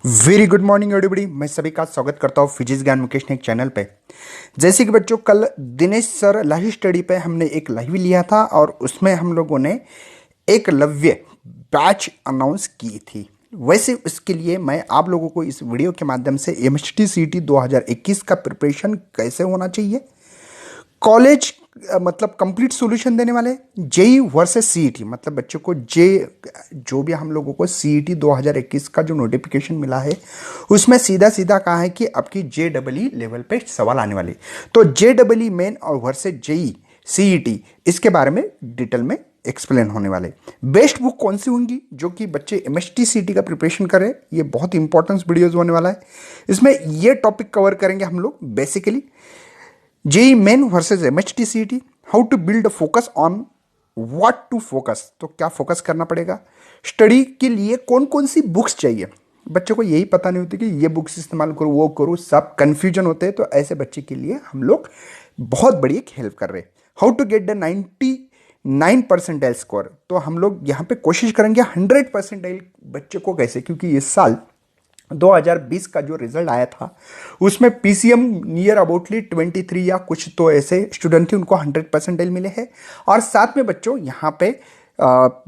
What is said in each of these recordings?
Very good morning everybody. मैं सभी का स्वागत करता हूँ फिजिक्स ज्ञान मुकेश ने एक चैनल पे। जैसे कि बच्चों, कल दिनेश सर लाइव स्टडी पे हमने एक लाइव लिया था और उसमें हम लोगों ने एकलव्य बैच अनाउंस की थी। वैसे उसके लिए मैं आप लोगों को इस वीडियो के माध्यम से MST CET 2021 का प्रिपरेशन कैसे होना चाहिए, कॉलेज मतलब कंप्लीट सॉल्यूशन देने वाले, जेई वर्सेस सीईटी, मतलब बच्चों को जो भी हम लोगों को सीईटी 2021 का जो नोटिफिकेशन मिला है उसमें सीधा सीधा कहा है कि आपकी JEE लेवल पे सवाल आने वाले। तो JEE मेन और वर्सेस जेई सीईटी, इसके बारे में डिटेल में एक्सप्लेन होने वाले। बेस्ट बुक कौन सी होंगी जो कि बच्चे MST CET का प्रिपरेशन करें, ये बहुत इंपॉर्टेंट वीडियोज होने वाला है। इसमें ये टॉपिक कवर करेंगे हम लोग basically JEE Main versus MST CET, how to build focus on what to focus, तो क्या फोकस करना पड़ेगा, स्टडी के लिए कौन कौन सी बुक्स चाहिए। बच्चों को यही पता नहीं होती कि ये बुक्स इस्तेमाल करो वो करो, सब कंफ्यूजन होते हैं। तो ऐसे बच्चे के लिए हम लोग बहुत बड़ी एक हेल्प कर रहे हैं। How to get the 99% score, तो हम लोग यहाँ पे कोशिश करेंगे 100% बच्चे को कैसे, क्योंकि इस साल 2020 का जो रिजल्ट आया था उसमें PCM नियर अबाउटली 23 या कुछ तो ऐसे स्टूडेंट थे, उनको 100% मिले हैं। और साथ में बच्चों यहाँ पे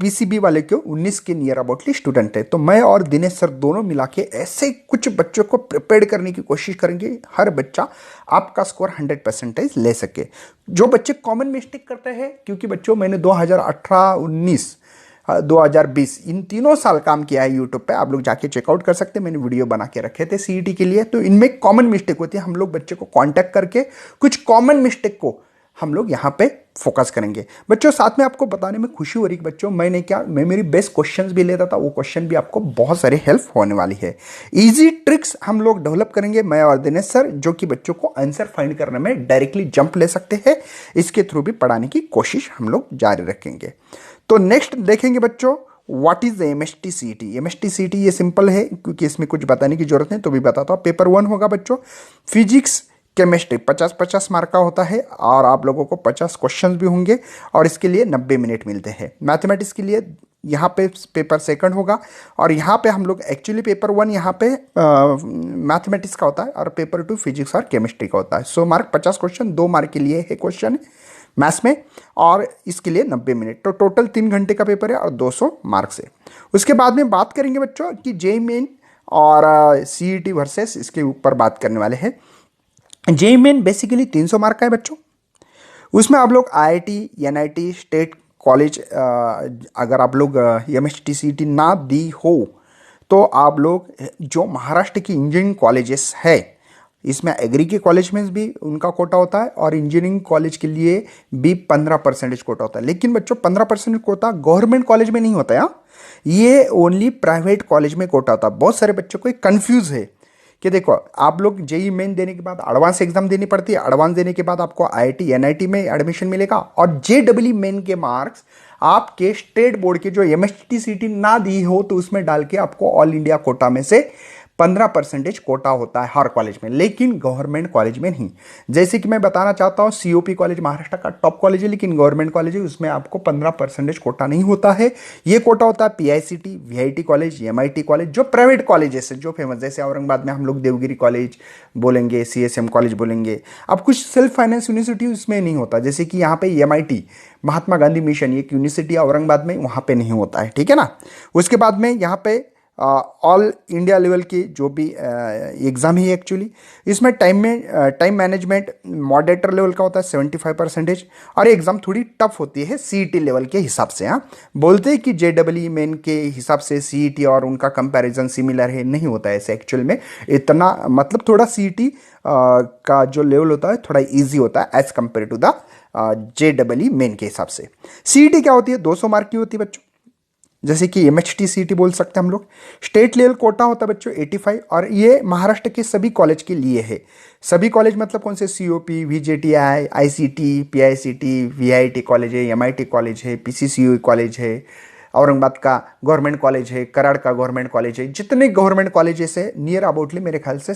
PCB वाले के 19 के नियर अबाउटली स्टूडेंट है। तो मैं और दिनेश सर दोनों मिला के ऐसे कुछ बच्चों को प्रिपेयर करने की कोशिश करेंगे, हर बच्चा आपका स्कोर 100% ले सके। जो बच्चे कॉमन मिस्टेक करते हैं, क्योंकि बच्चों मैंने 2018, 19, 2020 इन तीनों साल काम किया है यूट्यूब पे, आप लोग जाके चेकआउट कर सकते हैं। मैंने वीडियो बना के रखे थे सीईटी के लिए। तो इनमें कॉमन मिस्टेक होती है, हम लोग बच्चे को कांटेक्ट करके कुछ कॉमन मिस्टेक को हम लोग यहाँ पे फोकस करेंगे। बच्चों साथ में आपको बताने में खुशी हो रही है बच्चों, मैं मेरी बेस्ट क्वेश्चंस भी लेता था, वो क्वेश्चन भी आपको बहुत सारे हेल्प होने वाली है। इजी ट्रिक्स हम लोग डेवलप करेंगे मैं और दिनेश सर, जो कि बच्चों को आंसर फाइंड करने में डायरेक्टली जंप ले सकते हैं। इसके थ्रू भी पढ़ाने की कोशिश हम लोग जारी रखेंगे। तो नेक्स्ट देखेंगे बच्चों, what is MST CET। MST CET ये सिंपल है, क्योंकि इसमें कुछ बताने की जरूरत नहीं, तो भी बताता हूँ। पेपर 1 होगा बच्चों, फिजिक्स केमिस्ट्री 50-50 मार्क का होता है और आप लोगों को 50 क्वेश्चंस भी होंगे और इसके लिए 90 मिनट मिलते हैं। मैथमेटिक्स के लिए यहाँ पे पेपर सेकंड होगा और यहाँ पे हम लोग एक्चुअली पेपर 1 यहाँ पे मैथमेटिक्स का होता है और पेपर 2 फिजिक्स और केमिस्ट्री का होता है। 100 मार्क 50 क्वेश्चन, 2 मार्क के लिए है क्वेश्चन मैथ्स में और इसके लिए 90 मिनट। तो टोटल 3 घंटे का पेपर है और 200 मार्क्स है। उसके बाद में बात करेंगे बच्चों कि जेई मेन और CET वर्सेस, इसके ऊपर बात करने वाले हैं। जेई मेन बेसिकली 300 मार्क का है बच्चों। उसमें आप लोग IIT, NIT, स्टेट कॉलेज, अगर आप लोग MST CET ना दी हो तो आप लोग जो महाराष्ट्र की इंजीनियरिंग कॉलेजेस है, इसमें एग्री के कॉलेज में भी उनका कोटा होता है और इंजीनियरिंग कॉलेज के लिए भी 15% कोटा होता है। लेकिन बच्चों 15% कोटा गवर्नमेंट कॉलेज में नहीं होता है, ये ओनली प्राइवेट कॉलेज में कोटा होता है। बहुत सारे बच्चों को कंफ्यूज है कि देखो, आप लोग जेई मेन देने के बाद एडवांस एग्जाम देनी पड़ती है, एडवांस देने के बाद आपको IIT, NIT में एडमिशन मिलेगा और JEE मेन के मार्क्स आपके स्टेट बोर्ड के जो MST CET ना दी हो तो उसमें डाल के आपको ऑल इंडिया कोटा में से 15% कोटा होता है हर कॉलेज में, लेकिन गवर्नमेंट कॉलेज में नहीं। जैसे कि मैं बताना चाहता हूं, COP कॉलेज महाराष्ट्र का टॉप कॉलेज है, लेकिन गवर्नमेंट कॉलेज है, उसमें आपको 15% कोटा नहीं होता है। ये कोटा होता है PICT, VIT college, MIT college, जो प्राइवेट कॉलेजेस है जो फेमस, जैसे औरंगाबाद में हम लोग देवगिरी कॉलेज बोलेंगे, CSM कॉलेज बोलेंगे। अब कुछ सेल्फ फाइनेंस यूनिवर्सिटी उसमें नहीं होता, जैसे कि यहाँ पे MIT, महात्मा गांधी मिशन, एक यूनिवर्सिटी औरंगाबाद में, वहाँ पे नहीं होता है, ठीक है ना। उसके बाद में यहाँ पे ऑल इंडिया लेवल की जो भी एग्ज़ाम है एक्चुअली, इसमें टाइम मैनेजमेंट मॉडरेटर लेवल का होता है 75%। और एग्ज़ाम थोड़ी टफ होती है CET लेवल के हिसाब से। हाँ, बोलते हैं कि JEE मेन के हिसाब से CET और उनका कंपैरिजन सिमिलर है, नहीं होता है ऐसे एक्चुअल में इतना। मतलब थोड़ा CET का जो लेवल होता है थोड़ा ईजी होता है as compare to the JEE Main के हिसाब से। CET क्या होती है, 200 मार्क की होती है बच्चों, जैसे कि MST CET बोल सकते हैं हम लोग। स्टेट लेवल कोटा होता है बच्चों 85 और ये महाराष्ट्र के सभी कॉलेज के लिए है। सभी कॉलेज मतलब कौन से, COP, VJTI, ICT, PICT, VIT college है, MIT कॉलेज है, PCCU कॉलेज है, औरंगाबाद का गवर्नमेंट कॉलेज है, कराड़ का गवर्नमेंट कॉलेज है। जितने गवर्नमेंट कॉलेजेस है नियर अबाउटली मेरे ख्याल से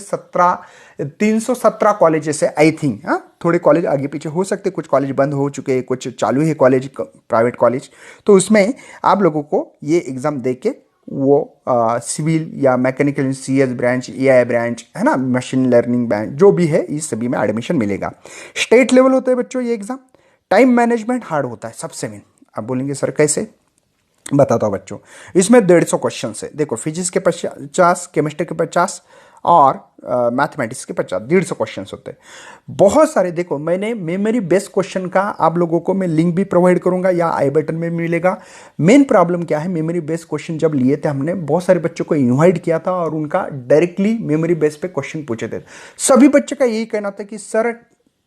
317 कॉलेजेस है आई थिंक। हाँ, थोड़े कॉलेज आगे पीछे हो सकते, कुछ कॉलेज बंद हो चुके हैं, कुछ चालू है कॉलेज, प्राइवेट कॉलेज। तो उसमें आप लोगों को ये एग्ज़ाम दे के वो सिविल या mechanical CS branch, AI branch, है ना, मशीन लर्निंग ब्रांच, जो भी है इस सभी में एडमिशन मिलेगा। स्टेट लेवल होता है बच्चों ये एग्ज़ाम। टाइम मैनेजमेंट हार्ड होता है सबसे मेन। आप बोलेंगे सर कैसे, बताता हूँ बच्चों। इसमें 150 क्वेश्चन है। देखो फिजिक्स के 50, केमिस्ट्री के 50 और मैथमेटिक्स के 50, 150 क्वेश्चन होते हैं। बहुत सारे, देखो मैंने मेमोरी बेस्ड क्वेश्चन का आप लोगों को मैं लिंक भी प्रोवाइड करूंगा या आई बटन में मिलेगा। मेन प्रॉब्लम क्या है, मेमोरी बेस्ड क्वेश्चन जब लिए थे हमने, बहुत सारे बच्चों को इन्वाइट किया था और उनका डायरेक्टली मेमोरी बेस्ड पे क्वेश्चन पूछे थे। सभी बच्चे का यही कहना था कि सर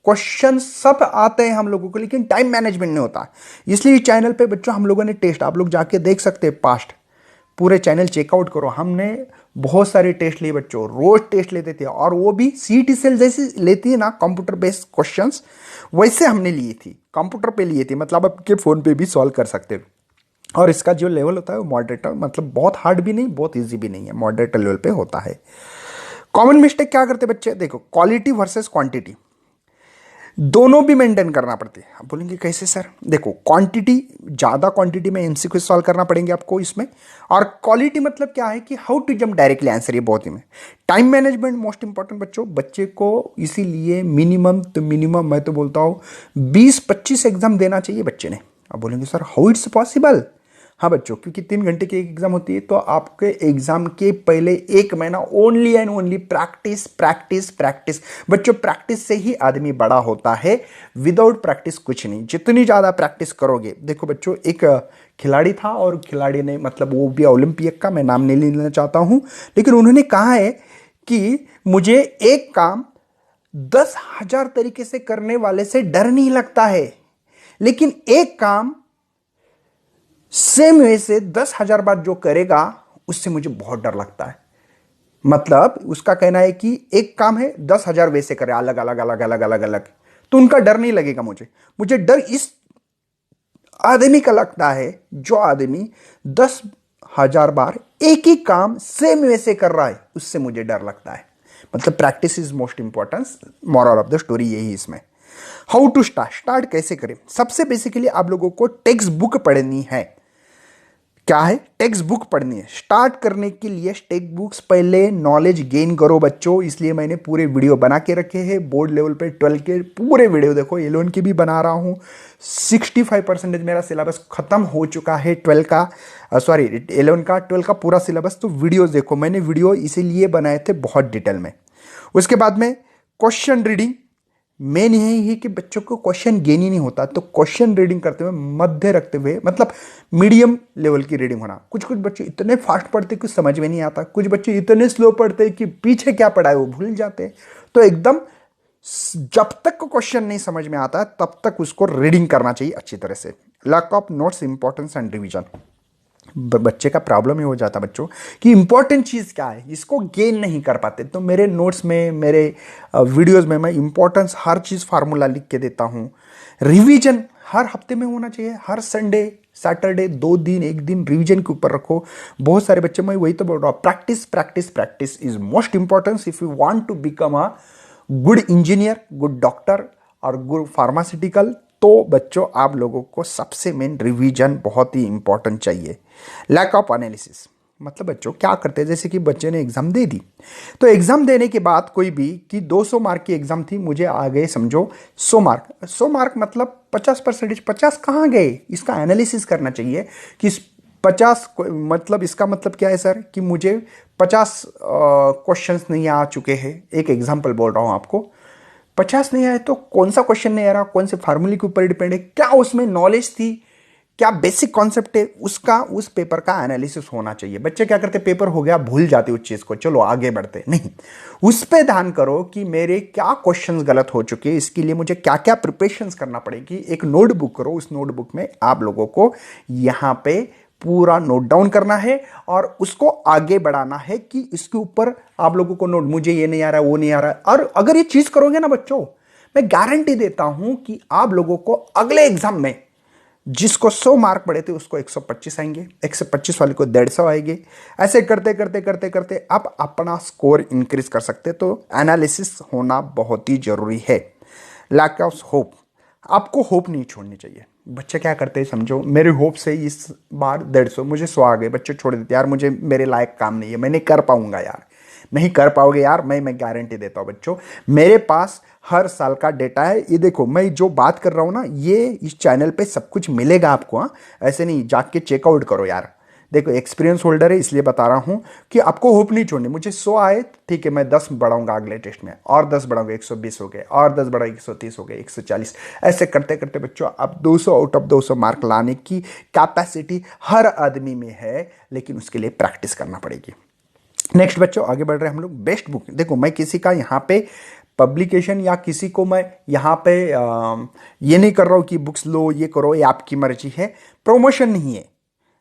क्वेश्चन सब आते हैं हम लोगों को, लेकिन टाइम मैनेजमेंट नहीं होता। इसलिए चैनल पे बच्चों हम लोगों ने टेस्ट, आप लोग जाके देख सकते हैं, पास्ट पूरे चैनल चेकआउट करो, हमने बहुत सारे टेस्ट लिए बच्चों, रोज टेस्ट लेते थे, और वो भी CET सेल जैसी लेती है ना कंप्यूटर बेस्ड क्वेश्चंस, वैसे हमने लिए थी, कंप्यूटर पे लिए थी, मतलब आपके फोन पे भी सॉल्व कर सकते हो। और इसका जो लेवल होता है वो मॉडरेटर, मतलब बहुत हार्ड भी नहीं बहुत ईजी भी नहीं है, मॉडरेटर लेवल पे होता है। कॉमन मिस्टेक क्या करते बच्चे, देखो क्वालिटी वर्सेस क्वांटिटी दोनों भी मेंटेन करना पड़ती है। आप बोलेंगे कैसे सर, देखो क्वांटिटी, ज़्यादा क्वांटिटी में MCQ सॉल्व करना पड़ेंगे आपको इसमें, और क्वालिटी मतलब क्या है कि how to jump directly answer, ये बहुत ही में। टाइम मैनेजमेंट मोस्ट इंपॉर्टेंट बच्चों, बच्चे को इसीलिए मिनिमम तो मिनिमम मैं तो बोलता हूँ 20-25 एग्जाम देना चाहिए बच्चे ने। आप बोलेंगे सर हाउ इट्स पॉसिबल, हाँ बच्चों, क्योंकि 3 घंटे की एक एग्जाम होती है, तो आपके एग्जाम के पहले 1 महीना only and only practice practice practice. बच्चों प्रैक्टिस से ही आदमी बड़ा होता है, विदाउट प्रैक्टिस कुछ नहीं। जितनी ज़्यादा प्रैक्टिस करोगे, देखो बच्चों एक खिलाड़ी था और खिलाड़ी ने, मतलब वो भी ओलंपिक का, मैं नाम नहीं लेना चाहता हूँ, लेकिन उन्होंने कहा है कि मुझे एक काम 10,000 तरीके से करने वाले से डर नहीं लगता है, लेकिन एक काम सेम वे से 10,000 बार जो करेगा उससे मुझे बहुत डर लगता है। मतलब उसका कहना है कि एक काम है 10,000 वे से करे, अलग अलग अलग अलग अलग अलग, तो उनका डर नहीं लगेगा मुझे। मुझे डर इस आदमी का लगता है जो आदमी 10,000 बार एक ही काम सेम वे से कर रहा है, उससे मुझे डर लगता है। मतलब practice is most important, moral of the story यही इसमें। हाउ टू स्टार्ट कैसे करें, सबसे बेसिकली आप लोगों को टेक्स्ट बुक पढ़नी है। क्या है, टेक्स्ट बुक पढ़नी है। स्टार्ट करने के लिए टेक्स्ट बुक्स पहले नॉलेज गेन करो बच्चों, इसलिए मैंने पूरे वीडियो बना के रखे हैं बोर्ड लेवल पे। 12 के पूरे वीडियो देखो, 11 के भी बना रहा हूँ। 65% मेरा सिलेबस खत्म हो चुका है, 12 का, सॉरी 11 का, 12 का पूरा सिलेबस। तो वीडियोस देखो, मैंने वीडियो इसीलिए बनाए थे बहुत डिटेल में। उसके बाद में क्वेश्चन रीडिंग, मेन यही है कि बच्चों को क्वेश्चन गेन ही नहीं होता, तो क्वेश्चन रीडिंग करते हुए मध्य रखते हुए, मतलब मीडियम लेवल की रीडिंग होना। कुछ कुछ बच्चे इतने फास्ट पढ़ते कि समझ में नहीं आता, कुछ बच्चे इतने स्लो पढ़ते कि पीछे क्या पढ़ा है वो भूल जाते हैं। तो एकदम जब तक क्वेश्चन नहीं समझ में आता तब तक उसको रीडिंग करना चाहिए अच्छी तरह से। Lack of notes, importance and revision, बच्चे का प्रॉब्लम ये हो जाता है बच्चों कि इंपॉर्टेंट चीज़ क्या है, इसको गेन नहीं कर पाते। तो मेरे नोट्स में, मेरे वीडियोस में मैं इंपॉर्टेंस हर चीज़ फार्मूला लिख के देता हूँ। रिवीजन हर हफ्ते में होना चाहिए, हर संडे सैटरडे 2 दिन, 1 दिन रिवीजन के ऊपर रखो। बहुत सारे बच्चे, मैं वही तो बोल रहा हूँ, practice practice practice is most important if you want to become a good engineer, good doctor और गुड फार्मास्यूटिकल। तो बच्चों आप लोगों को सबसे मेन रिवीजन बहुत ही इंपॉर्टेंट चाहिए। लैक ऑफ एनालिसिस, मतलब बच्चों क्या करते हैं, जैसे कि बच्चे ने एग्जाम दे दी, तो एग्जाम देने के बाद कोई भी कि 200 मार्क की एग्जाम थी, मुझे आ गए समझो 100 मार्क। 100 मार्क मतलब 50%, 50 कहाँ गए, इसका एनालिसिस करना चाहिए कि 50, मतलब इसका मतलब क्या है सर कि मुझे 50 क्वेश्चंस नहीं आ चुके हैं। एक एग्जाम्पल बोल रहा हूँ आपको, 50 नहीं आए तो कौन सा क्वेश्चन नहीं आ रहा, कौन से फार्मूले के ऊपर डिपेंड है, क्या उसमें नॉलेज थी, क्या बेसिक कॉन्सेप्ट है, उसका उस पेपर का एनालिसिस होना चाहिए। बच्चे क्या करते, पेपर हो गया भूल जाते उस चीज को, चलो आगे बढ़ते नहीं। उस पे ध्यान करो कि मेरे क्या क्वेश्चंस गलत हो चुके हैं, इसके लिए मुझे क्या क्या प्रिपरेशंस करना पड़ेगी। एक नोटबुक करो, उस नोटबुक में आप लोगों को यहां पे पूरा नोट डाउन करना है और उसको आगे बढ़ाना है कि इसके ऊपर आप लोगों को नोट, मुझे ये नहीं आ रहा, वो नहीं आ रहा। और अगर ये चीज करोगे ना बच्चों, मैं गारंटी देता हूं कि आप लोगों को अगले एग्जाम में जिसको 100 मार्क पड़े थे उसको 125 आएंगे, 125 वाले को 150 आएंगे। ऐसे करते करते करते करते आप अपना स्कोर इंक्रीज कर सकते। तो एनालिसिस होना बहुत ही जरूरी है। लैक ऑफ होप, आपको होप नहीं छोड़नी चाहिए। बच्चे क्या करते हैं समझो, मेरे होप से इस बार 150, मुझे 100 आ गए, बच्चे छोड़ देते यार, मुझे मेरे लायक काम नहीं है, मैं नहीं कर पाऊंगा यार। नहीं कर पाओगे यार, मैं गारंटी देता हूं बच्चों, मेरे पास हर साल का डेटा है। ये देखो मैं जो बात कर रहा हूं ना, ये इस चैनल पे सब कुछ मिलेगा आपको। हाँ, ऐसे नहीं जाके चेकआउट करो यार। देखो एक्सपीरियंस होल्डर है इसलिए बता रहा हूं कि आपको होप नहीं छोड़नी। मुझे 100 आए ठीक है, मैं 10 बढ़ाऊंगा अगले टेस्ट में, और 10 बढ़ाऊंगा, 120 हो गए, और 10 बढ़ाऊंगा 130 हो गए, 140। ऐसे करते करते बच्चों अब 200 आउट ऑफ 200 मार्क लाने की कैपेसिटी हर आदमी में है, लेकिन उसके लिए प्रैक्टिस करना पड़ेगी। नेक्स्ट बच्चों आगे बढ़ रहे हैं हम लोग। बेस्ट बुक, देखो मैं किसी का यहाँ पे पब्लिकेशन या किसी को मैं यहाँ पे ये नहीं कर रहा हूँ कि बुक्स लो ये करो, ये आपकी मर्जी है, प्रमोशन नहीं है।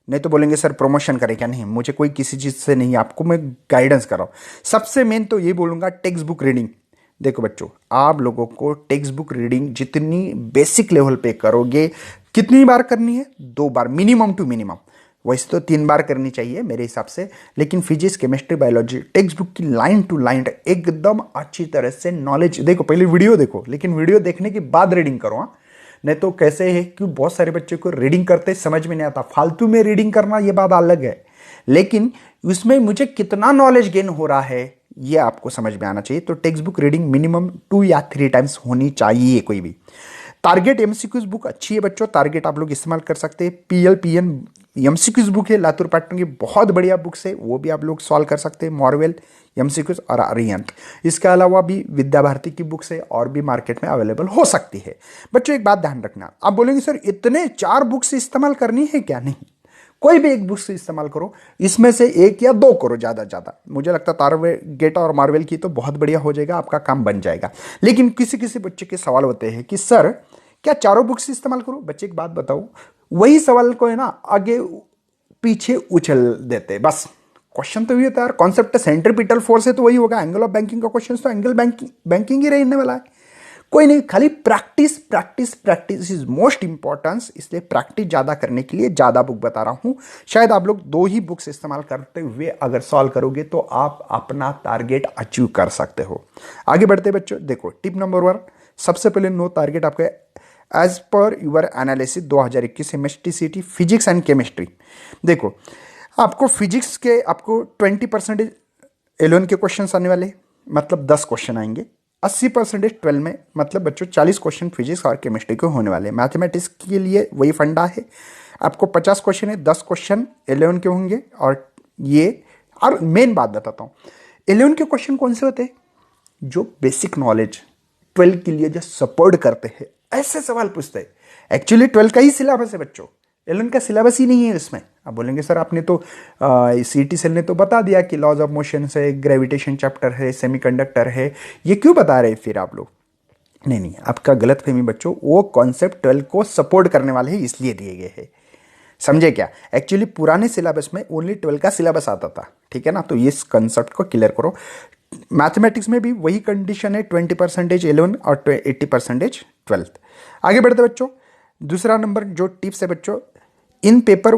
नहीं तो बोलेंगे सर प्रमोशन करें क्या, नहीं मुझे कोई किसी चीज़ से नहीं, आपको मैं गाइडेंस कर रहा हूँ। सबसे मेन तो ये बोलूँगा टेक्स्ट बुक रीडिंग। देखो बच्चों आप लोगों को टेक्स्ट बुक रीडिंग जितनी बेसिक लेवल पे करोगे, कितनी बार करनी है, 2 बार मिनिमम टू मिनिमम, वैसे तो 3 बार करनी चाहिए मेरे हिसाब से, लेकिन physics chemistry biology text book की लाइन टू लाइन एकदम अच्छी तरह से नॉलेज। देखो पहले वीडियो देखो, लेकिन वीडियो देखने के बाद रीडिंग करो। हाँ, नहीं तो कैसे है कि बहुत सारे बच्चे को रीडिंग करते समझ में नहीं आता, फालतू में रीडिंग करना ये बात अलग है, लेकिन उसमें मुझे कितना नॉलेज गेन हो रहा है ये आपको समझ में आना चाहिए। तो टेक्स्ट बुक रीडिंग मिनिमम 2 या 3 टाइम्स होनी चाहिए कोई भी। टारगेट एमसीक्यूज बुक अच्छी है बच्चों, टारगेट आप लोग इस्तेमाल कर सकते हैं। पीएल एमसीक्यूज बुक है लातूर पैटर्न की, बहुत बढ़िया बुक्स है, वो भी आप लोग सॉल्व कर सकते हैं। मॉरवेल एमसीक्यूज और आर्यंत, इसके अलावा भी विद्या भारती की बुक्स है और भी मार्केट में अवेलेबल हो सकती है। बच्चों एक बात ध्यान रखना, आप बोलेंगे सर इतने 4 बुक्स इस्तेमाल करनी है क्या, नहीं, कोई भी एक बुक से इस्तेमाल करो, इसमें से 1 या 2 करो ज़्यादा ज़्यादा। मुझे लगता है टारगेट और मार्वल की तो बहुत बढ़िया हो जाएगा, आपका काम बन जाएगा। लेकिन किसी किसी बच्चे के सवाल होते हैं कि सर क्या चारों बुक्स इस्तेमाल करो। बच्चे एक बात बताओ, वही सवाल को है ना आगे पीछे उछल देते बस। क्वेश्चन तो ये होता है यार, कॉन्सेप्ट सेंट्रीपिटल फोर्स है तो वही होगा, एंगल ऑफ बैंकिंग का क्वेश्चन तो एंगल बैंकिंग ही रहने वाला है। कोई नहीं, खाली practice practice practice is most importance, इसलिए प्रैक्टिस ज़्यादा करने के लिए ज़्यादा बुक बता रहा हूँ। शायद आप लोग 2 ही बुक्स इस्तेमाल करते हुए अगर सॉल्व करोगे तो आप अपना टारगेट अचीव कर सकते हो। आगे बढ़ते बच्चों, देखो टिप नंबर 1, सबसे पहले नो टारगेट आपका as per your analysis 2021 MST physics and chemistry. देखो आपको फिजिक्स के आपको 20% 11 के क्वेश्चन आने वाले, मतलब 10 क्वेश्चन आएंगे। 80% 12 में, मतलब बच्चों 40 क्वेश्चन फिजिक्स और केमिस्ट्री के होने वाले। मैथमेटिक्स के लिए वही फंडा है, आपको 50 क्वेश्चन है, 10 क्वेश्चन 11 के होंगे। और मेन बात बताता हूँ, 11 के क्वेश्चन कौन से होते हैं, जो बेसिक नॉलेज 12 के लिए जो सपोर्ट करते हैं, ऐसे सवाल पूछते हैं। एक्चुअली 12 का ही सिलेबस है बच्चों, 11 का सिलेबस ही नहीं है इसमें। आप बोलेंगे सर आपने तो सीटी सेल ने तो बता दिया कि लॉज ऑफ मोशन है, ग्रेविटेशन चैप्टर है, सेमीकंडक्टर है, ये क्यों बता रहे फिर आप लोग। नहीं, आपका गलत फहमी बच्चों, वो कॉन्सेप्ट 12 को सपोर्ट करने वाले हैं इसलिए दिए गए हैं, समझे क्या। एक्चुअली पुराने सिलेबस में ओनली 12 का सिलेबस आता था, ठीक है ना, तो इस कंसेप्ट को क्लियर करो। मैथमेटिक्स में भी वही कंडीशन है, 20% 11 और 80% 12। आगे बढ़ते बच्चों, दूसरा नंबर जो टिप्स है बच्चों, इन paper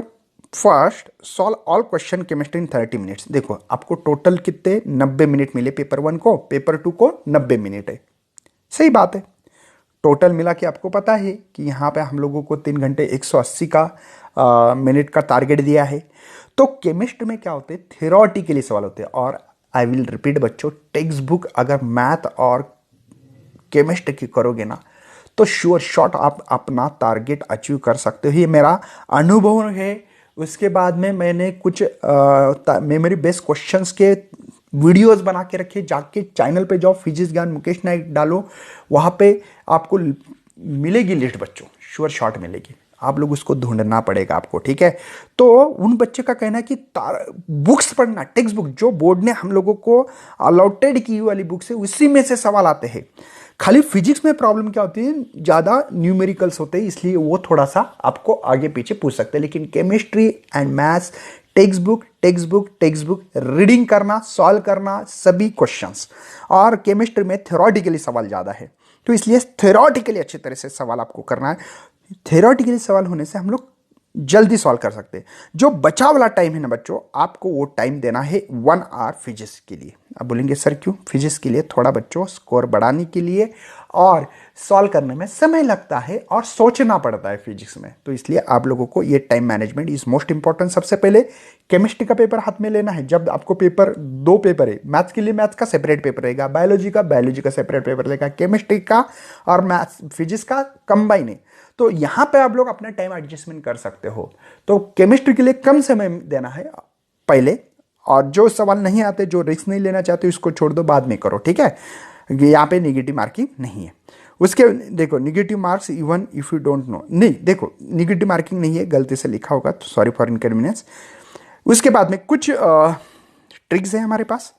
first solve all question chemistry in 30 minutes. देखो आपको टोटल कितने 90 मिनट मिले, पेपर 1 को, पेपर 2 को 90 मिनट है, सही बात है। टोटल मिला के आपको पता है कि यहाँ पे हम लोगों को 3 घंटे 180 का मिनट का टारगेट दिया है। तो केमिस्ट्री में क्या होते हैं, थ्योरेटिकली सवाल होते हैं। और आई विल रिपीट बच्चों, टेक्स्ट बुक अगर मैथ और केमिस्ट्री की करोगे ना तो श्योर शॉट आप अपना टारगेट अचीव कर सकते हो, ये मेरा अनुभव है। उसके बाद में मैंने कुछ मेमोरी बेस्ड क्वेश्चंस के वीडियोस बना के रखे, जाके चैनल पे जाओ, फिजिक्स ज्ञान मुकेश नाइक डालो, वहाँ पे आपको मिलेगी लिस्ट बच्चों, श्योर शॉट मिलेगी, आप लोग उसको ढूंढना पड़ेगा आपको, ठीक है। तो उन बच्चे का कहना है कि बुक्स पढ़ना, टेक्स्ट बुक जो बोर्ड ने हम लोगों को अलॉटेड की वाली बुक्स है उसी में से सवाल आते हैं। खाली फिजिक्स में प्रॉब्लम क्या होती है, ज़्यादा न्यूमेरिकल्स होते हैं, इसलिए वो थोड़ा सा आपको आगे पीछे पूछ सकते हैं। लेकिन chemistry and maths text book reading करना, सॉल्व करना सभी क्वेश्चंस, और केमिस्ट्री में थ्योरेटिकली सवाल ज़्यादा है, तो इसलिए थ्योरेटिकली अच्छी तरह से सवाल आपको करना है। थ्योरेटिकली सवाल होने से हम लोग जल्दी सॉल्व कर सकते हैं। जो बचा वाला टाइम है ना बच्चों, आपको वो टाइम देना है 1 आवर फिजिक्स के लिए। अब बोलेंगे सर क्यों, फिजिक्स के लिए थोड़ा बच्चों स्कोर बढ़ाने के लिए और सॉल्व करने में समय लगता है और सोचना पड़ता है फिजिक्स में। तो इसलिए आप लोगों को ये time management is most important. सबसे पहले केमिस्ट्री का पेपर हाथ में लेना है। जब आपको पेपर, दो पेपर है, मैथ्स के लिए मैथ्स का सेपरेट पेपर रहेगा, बायोलॉजी का सेपरेट पेपर रहेगा, केमिस्ट्री का और मैथ्स फिजिक्स का कंबाइन है। तो यहाँ पे आप लोग अपना टाइम एडजस्टमेंट कर सकते हो। तो केमिस्ट्री के लिए कम समय देना है पहले, और जो सवाल नहीं आते, जो रिस्क नहीं लेना चाहते, उसको छोड़ दो, बाद में करो, ठीक है। यहाँ पे निगेटिव मार्किंग नहीं है। उसके देखो negative marks even if you don't know, नहीं देखो निगेटिव मार्किंग नहीं है, गलती से लिखा होगा तो सॉरी फॉर इनकन्वीनियंस। उसके बाद में कुछ ट्रिक्स है हमारे पास।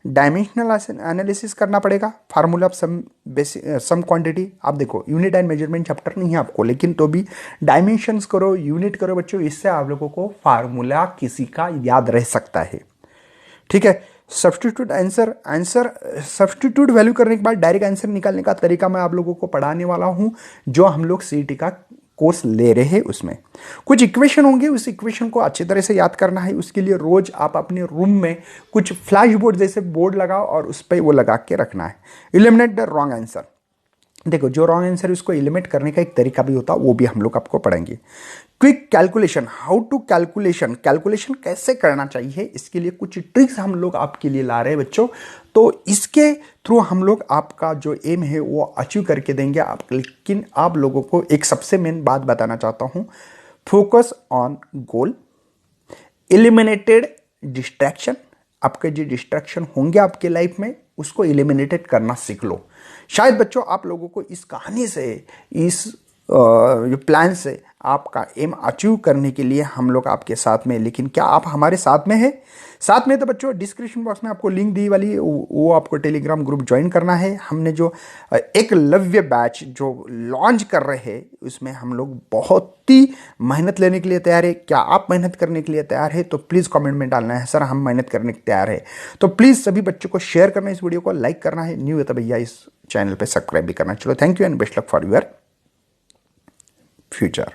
डायमेंशनल एनालिसिस करना पड़ेगा, formula of some basic some quantity. आप देखो यूनिट एंड मेजरमेंट चैप्टर नहीं है आपको, लेकिन तो भी डायमेंशंस करो, यूनिट करो बच्चों, इससे आप लोगों को फार्मूला किसी का याद रह सकता है, ठीक है। सब्स्टिट्यूट सब्स्टिट्यूट वैल्यू करने के बाद डायरेक्ट आंसर निकालने का तरीका मैं आप लोगों को पढ़ाने वाला हूं, जो हम लोग सीईटी का कोर्स ले रहे हैं। उसमें कुछ इक्वेशन होंगे, उस इक्वेशन को अच्छी तरह से याद करना है। उसके लिए रोज आप अपने रूम में कुछ फ्लैश बोर्ड जैसे बोर्ड लगाओ और उस पर वो लगा के रखना है। Eliminate the wrong answer. देखो जो रॉन्ग आंसर है उसको एलिमिनेट करने का एक तरीका भी होता है, वो भी हम लोग आपको पढ़ेंगे। Quick calculation, how to calculation कैसे करना चाहिए, इसके लिए कुछ ट्रिक्स हम लोग आपके लिए ला रहे हैं बच्चों। तो इसके थ्रू हम लोग आपका जो एम है वो अचीव करके देंगे आप। लेकिन आप लोगों को एक सबसे मेन बात बताना चाहता हूं, focus on goal, eliminated distraction. आपके जो डिस्ट्रैक्शन होंगे आपके लाइफ में, उसको एलिमिनेटेड करना सीख लो। शायद बच्चों आप लोगों को इस कहानी से, इस जो प्लान से आपका एम अचीव करने के लिए हम लोग आपके साथ में। लेकिन क्या आप हमारे साथ में हैं? साथ में तो बच्चों डिस्क्रिप्शन बॉक्स में आपको लिंक दी वाली, वो आपको टेलीग्राम ग्रुप ज्वाइन करना है। हमने जो एकलव्य बैच जो लॉन्च कर रहे हैं, उसमें हम लोग बहुत ही मेहनत लेने के लिए तैयार है। क्या आप मेहनत करने के लिए तैयार है? तो प्लीज़ कमेंट में डालना है, सर हम मेहनत करने के तैयार है। तो प्लीज़ सभी बच्चों को शेयर करना, इस वीडियो को लाइक करना है, न्यू है तो भैया इस चैनल पर सब्सक्राइब भी करना। चलो thank you and best luck for your future.